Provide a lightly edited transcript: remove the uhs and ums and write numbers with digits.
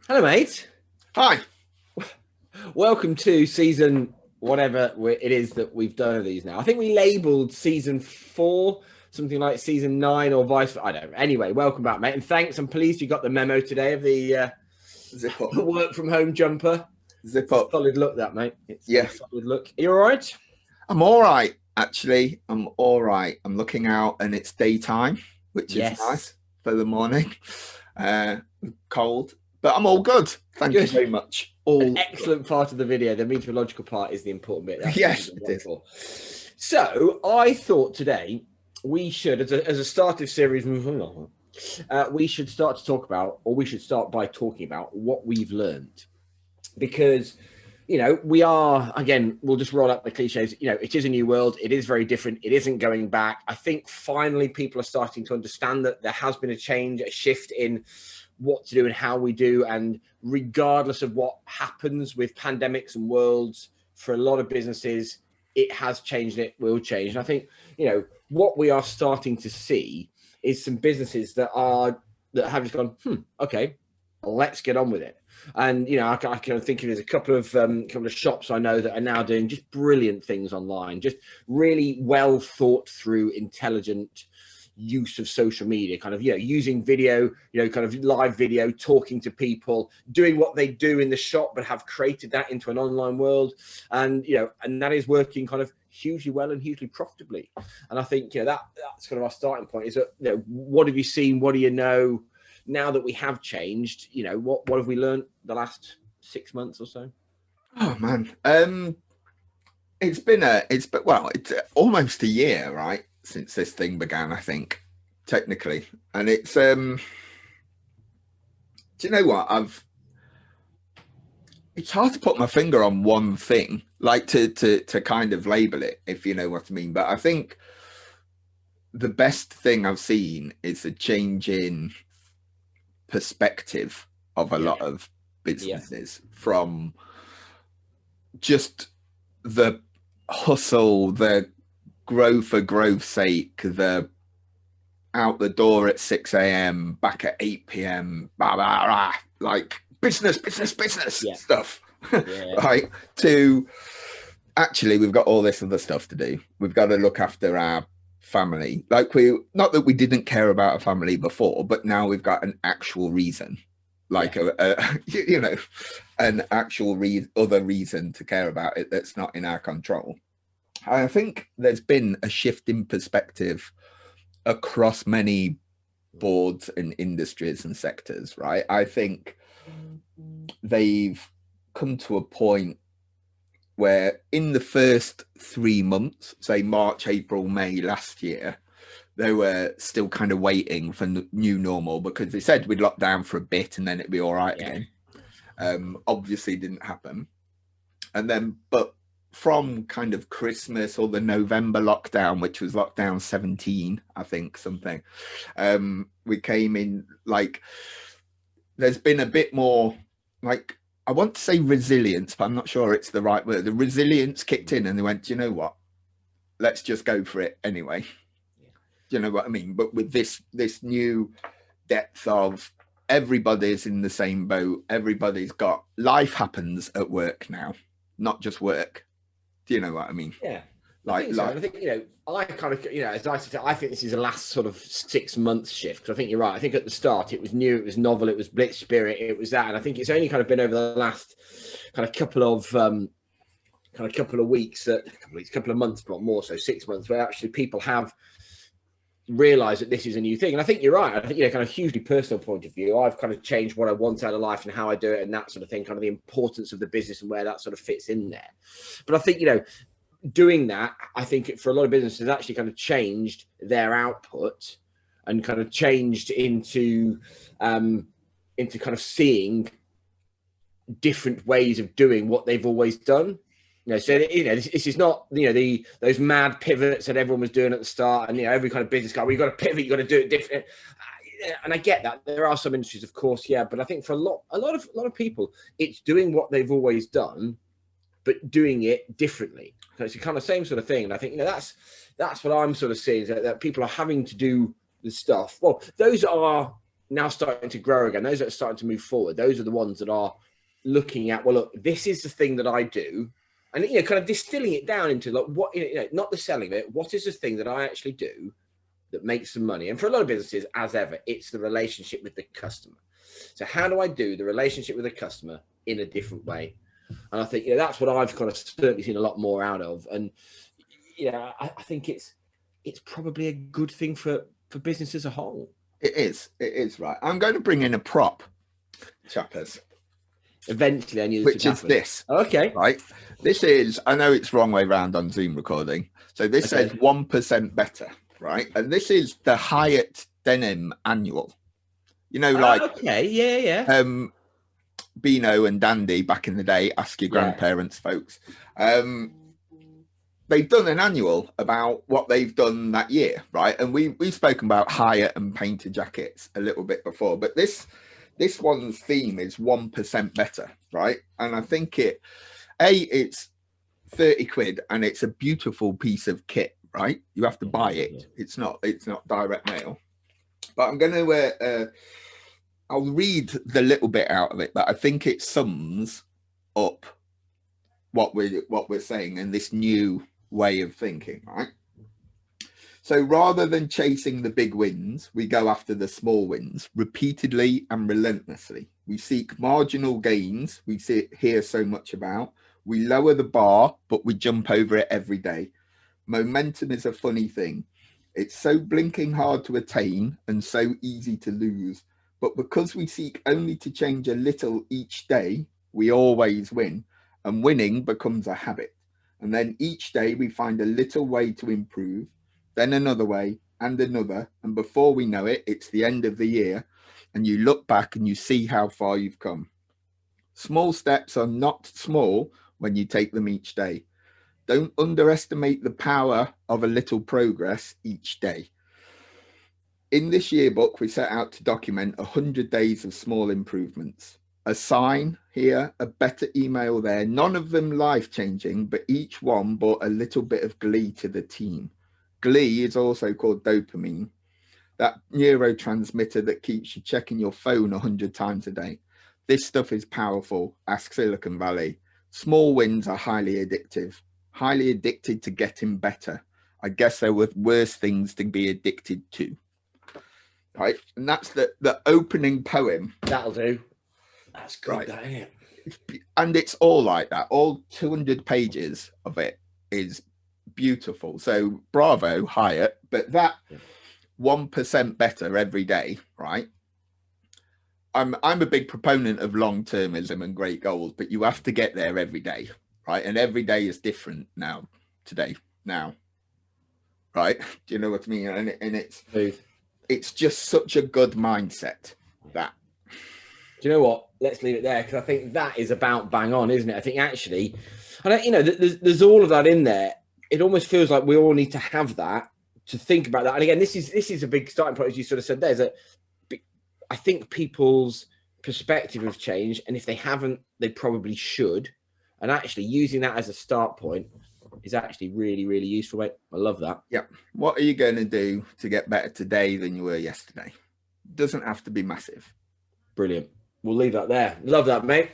Hello, mate. Hi. Welcome to season whatever it is that we've done of these now. I think we labelled season 4 something like season 9 or vice. I don't know. Anyway, welcome back, mate, and thanks. I'm pleased you got the memo today of the Zip up. work from home jumper. Zip It's a up. solid look, that mate. It's Yeah. a solid look. Are you all right? I'm all right, actually. I'm all right. I'm looking out and it's daytime, which is Yes. nice for the morning. Uh, Cold, but I'm all good. Thank you Good. very much. An All excellent part of the video. The meteorological part is the important bit. good. That's Yes, it is. wonderful. So I thought today we should, as a start of series, we should start to talk about, or we should start by talking about what we've learned, because we are, again, we'll just roll out the cliches. It is a new world. It is very different. It isn't going back. I think finally people are starting to understand that there has been a change, a shift in what to do and how we do. And regardless of what happens with pandemics and worlds, for a lot of businesses, it has changed and it will change. And I think, what we are starting to see is some businesses that have just gone, okay, let's get on with it. And I can think of there's a couple of shops I know that are now doing just brilliant things online, just really well thought through, intelligent use of social media, kind of using video, kind of live video, talking to people, doing what they do in the shop, but have created that into an online world. And and that is working kind of hugely well and hugely profitably. And I think that's kind of our starting point. Is that what have you seen? What do you know? Now that we have changed, what have we learned the last 6 months or so? Oh man. It's almost a year, right, since this thing began, I think, technically. And it's do you know what? It's hard to put my finger on one thing, like to kind of label it, if you know what I mean. But I think the best thing I've seen is a change in perspective of a lot of businesses from just the hustle, the grow for growth's sake, the out the door at 6 a.m., back at 8 p.m., blah, blah, blah, like business stuff, right? To actually, we've got all this other stuff to do. We've got to look after our family. Not that we didn't care about our family before, but now we've got an actual reason, like an actual other reason to care about it that's not in our control. I think there's been a shift in perspective across many boards and industries and sectors, right? I think they've come to a point where in the first 3 months, say March, April, May last year, they were still kind of waiting for the new normal, because they said we'd lock down for a bit and then it'd be all right again. Obviously didn't happen. And then, but from kind of Christmas or the November lockdown, which was lockdown 17, I think, something, we came in, like, there's been a bit more, like, I want to say resilience, but I'm not sure it's the right word. The resilience kicked in and they went, you know what, let's just go for it anyway. Do you know what I mean? But with this new depth of everybody's in the same boat, everybody's got, life happens at work now, not just work. Do you know what I mean? Yeah. I think, I kind of, as I said, I think this is the last sort of 6 months shift. Because I think you're right. I think at the start it was new, it was novel, it was Blitz Spirit, it was that, and I think it's only kind of been over the last kind of couple of weeks, couple of months, but more so 6 months, where actually people have realised that this is a new thing. And I think you're right. I think kind of hugely personal point of view, I've kind of changed what I want out of life and how I do it, and that sort of thing, kind of the importance of the business and where that sort of fits in there. But I think doing that, I think for a lot of businesses actually kind of changed their output and kind of changed into kind of seeing different ways of doing what they've always done. This is not those mad pivots that everyone was doing at the start, and every kind of business guy, well, you've got to pivot, you've got to do it different. And I get that there are some industries, of course, but I think for a lot of people, it's doing what they've always done, but doing it differently. So it's the kind of same sort of thing. And I think that's what I'm sort of seeing, is that people are having to do the stuff. Well, those are now starting to grow again, those that are starting to move forward, those are the ones that are looking at, well, look, this is the thing that I do. And, kind of distilling it down into like what, not the selling of it. What is the thing that I actually do that makes some money? And for a lot of businesses, as ever, it's the relationship with the customer. So how do I do the relationship with the customer in a different way? And I think, that's what I've kind of certainly seen a lot more out of. And, I think it's probably a good thing for business as a whole. It is, right. I'm going to bring in a prop, chappers. Eventually, I knew this which is happen. This. Okay. Right. This is, I know it's wrong way round on Zoom recording. So this says 1% better, right? And this is the Hyatt Denim Annual. Like okay, yeah. Beano and Dandy back in the day, ask your grandparents, folks. They've done an annual about what they've done that year, right? And we've spoken about Hyatt and painter jackets a little bit before, but this one's theme is 1% better, right? And I think it's 30 quid and it's a beautiful piece of kit, right? You have to buy it. It's not direct mail. But I'm going to I'll read the little bit out of it, but I think it sums up what we're saying in this new way of thinking, right? So rather than chasing the big wins, we go after the small wins repeatedly and relentlessly. We seek marginal gains we hear so much about. We lower the bar, but we jump over it every day. Momentum is a funny thing. It's so blinking hard to attain and so easy to lose. But because we seek only to change a little each day, we always win. And winning becomes a habit. And then each day we find a little way to improve, then another way and another. And before we know it, it's the end of the year. And you look back and you see how far you've come. Small steps are not small when you take them each day. Don't underestimate the power of a little progress each day. In this yearbook, we set out to document 100 days of small improvements. A sign here, a better email there, none of them life-changing, but each one brought a little bit of glee to the team. Glee is also called dopamine, that neurotransmitter that keeps you checking your phone 100 times a day. This stuff is powerful, ask Silicon Valley. Small wins are highly addictive, highly addicted to getting better. I guess there were worse things to be addicted to. Right, and that's the opening poem. That'll do. That's good, right. That, isn't it? And it's all like that. All 200 pages of it is beautiful. So bravo, Hyatt. But that 1% better every day, right? I'm a big proponent of long-termism and great goals, but you have to get there every day, right? And every day is different now, right? Do you know what I mean? And it's just such a good mindset that. Do you know what? Let's leave it there, because I think that is about bang on, isn't it? I think actually, there's all of that in there. It almost feels like we all need to have that to think about that. And again, this is a big starting point, as you sort of said there, is that I think people's perspective have changed, and if they haven't, they probably should. And actually using that as a start point is actually really, really useful, mate. I love that. Yep. What are you going to do to get better today than you were yesterday? Doesn't have to be massive. Brilliant. We'll leave that there. Love that, mate.